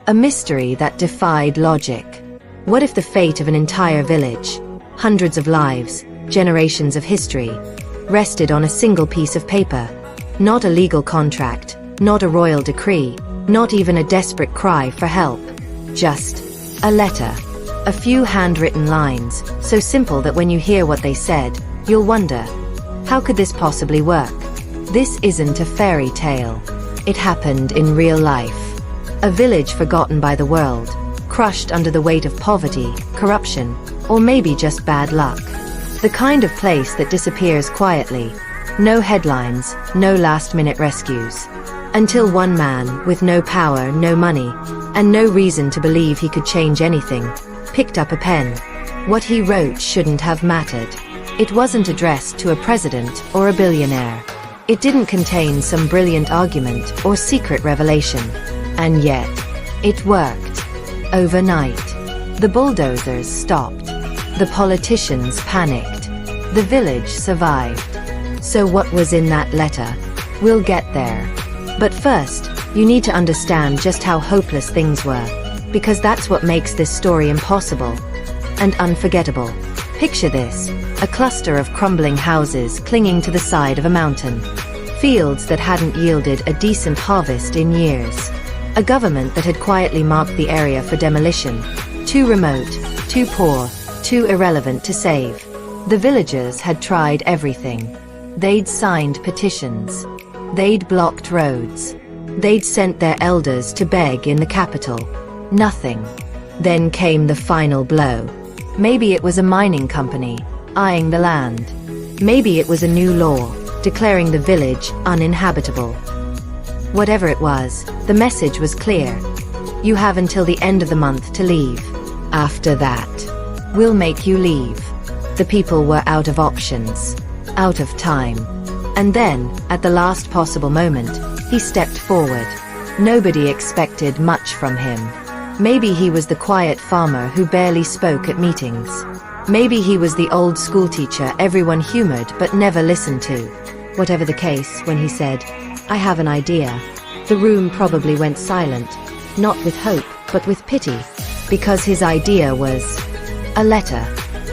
A mystery that defied logic. What if the fate of an entire village, hundreds of lives, generations of history, rested on a single piece of paper? Not a legal contract, not a royal decree, not even a desperate cry for help. Just a letter. A few handwritten lines, so simple that when you hear what they said, you'll wonder, how could this possibly work? This isn't a fairy tale. It happened in real life. A village forgotten by the world, crushed under the weight of poverty, corruption, or maybe just bad luck. The kind of place that disappears quietly. No headlines, no last-minute rescues. Until one man, with no power, no money, and no reason to believe he could change anything, picked up a pen. What he wrote shouldn't have mattered. It wasn't addressed to a president or a billionaire. It didn't contain some brilliant argument or secret revelation. And yet, it worked. Overnight. The bulldozers stopped. The politicians panicked. The village survived. So what was in that letter? We'll get there. But first, you need to understand just how hopeless things were. Because that's what makes this story impossible and unforgettable. Picture this, a cluster of crumbling houses clinging to the side of a mountain. Fields that hadn't yielded a decent harvest in years. A government that had quietly marked the area for demolition. Too remote, too poor, too irrelevant to save. The villagers had tried everything. They'd signed petitions. They'd blocked roads. They'd sent their elders to beg in the capital. Nothing. Then came the final blow. Maybe it was a mining company, eyeing the land. Maybe it was a new law, declaring the village uninhabitable. Whatever it was, the message was clear. You have until the end of the month to leave. After that, we'll make you leave. The people were out of options, out of time. And then, at the last possible moment, he stepped forward. Nobody expected much from him. Maybe he was the quiet farmer who barely spoke at meetings. Maybe he was the old schoolteacher everyone humored but never listened to. Whatever the case, when he said, "I have an idea," the room probably went silent, not with hope, but with pity. Because his idea was a letter,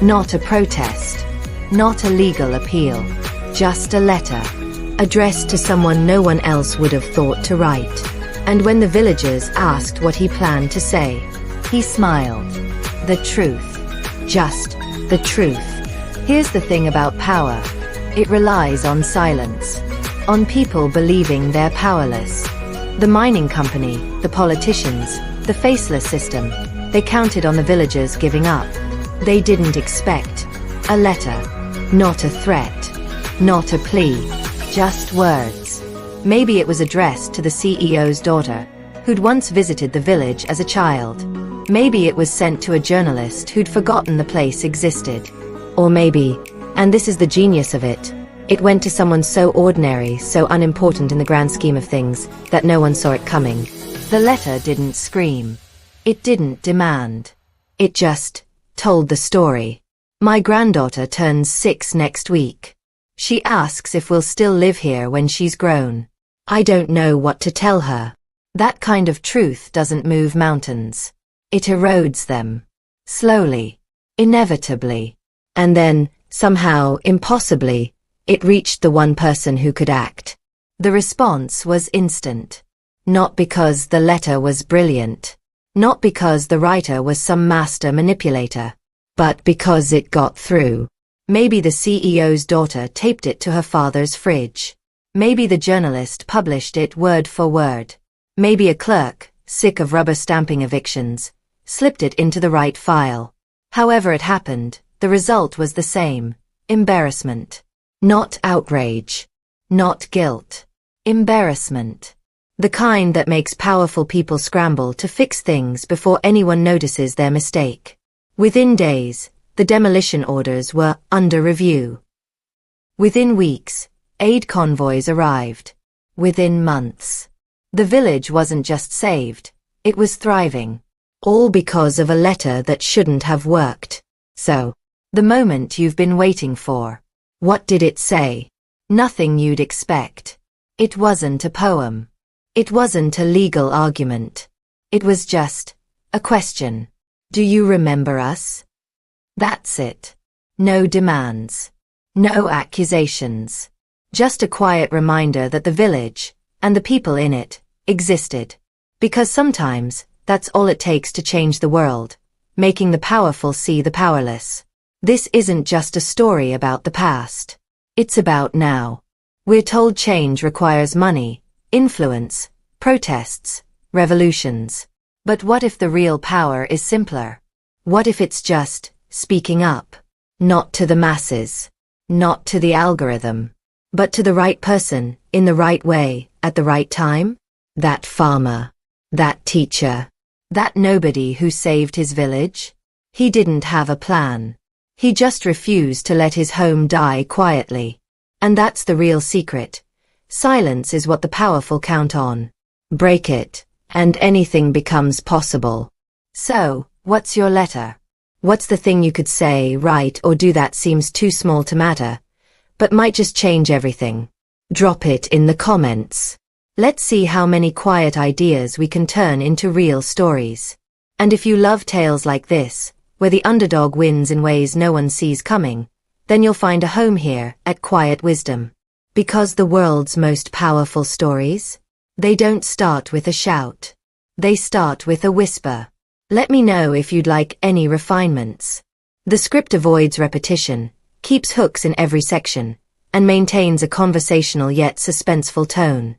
not a protest, not a legal appeal, just a letter, addressed to someone no one else would have thought to write. And when the villagers asked what he planned to say, he smiled. The truth. Just the truth. Here's the thing about power. It relies on silence. On people believing they're powerless. The mining company, the politicians, the faceless system, they counted on the villagers giving up. They didn't expect a letter. Not a threat. Not a plea. Just words. Maybe it was addressed to the CEO's daughter, who'd once visited the village as a child. Maybe it was sent to a journalist who'd forgotten the place existed. Or maybe, and this is the genius of it, it went to someone so ordinary, so unimportant in the grand scheme of things, that no one saw it coming. The letter didn't scream. It didn't demand. It just told the story. My granddaughter turns 6 next week. She asks if we'll still live here when she's grown. I don't know what to tell her. That kind of truth doesn't move mountains. It erodes them. Slowly. Inevitably. And then, somehow, impossibly, it reached the one person who could act. The response was instant. Not because the letter was brilliant. Not because the writer was some master manipulator. But because it got through. Maybe the CEO's daughter taped it to her father's fridge. Maybe the journalist published it word for word. Maybe a clerk, sick of rubber stamping evictions, slipped it into the right file. However it happened, the result was the same. Embarrassment. Not outrage. Not guilt. Embarrassment. The kind that makes powerful people scramble to fix things before anyone notices their mistake. Within days, the demolition orders were under review. Within weeks, aid convoys arrived. Within months. The village wasn't just saved, it was thriving. All because of a letter that shouldn't have worked. So, the moment you've been waiting for. What did it say? Nothing you'd expect. It wasn't a poem. It wasn't a legal argument. It was just a question. Do you remember us? That's it. No demands. No accusations. Just a quiet reminder that the village, and the people in it, existed. Because sometimes, that's all it takes to change the world, making the powerful see the powerless. This isn't just a story about the past. It's about now. We're told change requires money, influence, protests, revolutions. But what if the real power is simpler? What if it's just speaking up? Not to the masses, not to the algorithm, but to the right person, in the right way, at the right time? That farmer, that teacher, that nobody who saved his village? He didn't have a plan. He just refused to let his home die quietly. And that's the real secret. Silence is what the powerful count on. Break it, and anything becomes possible. So, what's your letter? What's the thing you could say, write, or do that seems too small to matter, but might just change everything? Drop it in the comments. Let's see how many quiet ideas we can turn into real stories. And if you love tales like this, where the underdog wins in ways no one sees coming, then you'll find a home here at Quiet Wisdom. Because the world's most powerful stories, they don't start with a shout. They start with a whisper. Let me know if you'd like any refinements. The script avoids repetition, keeps hooks in every section, and maintains a conversational yet suspenseful tone.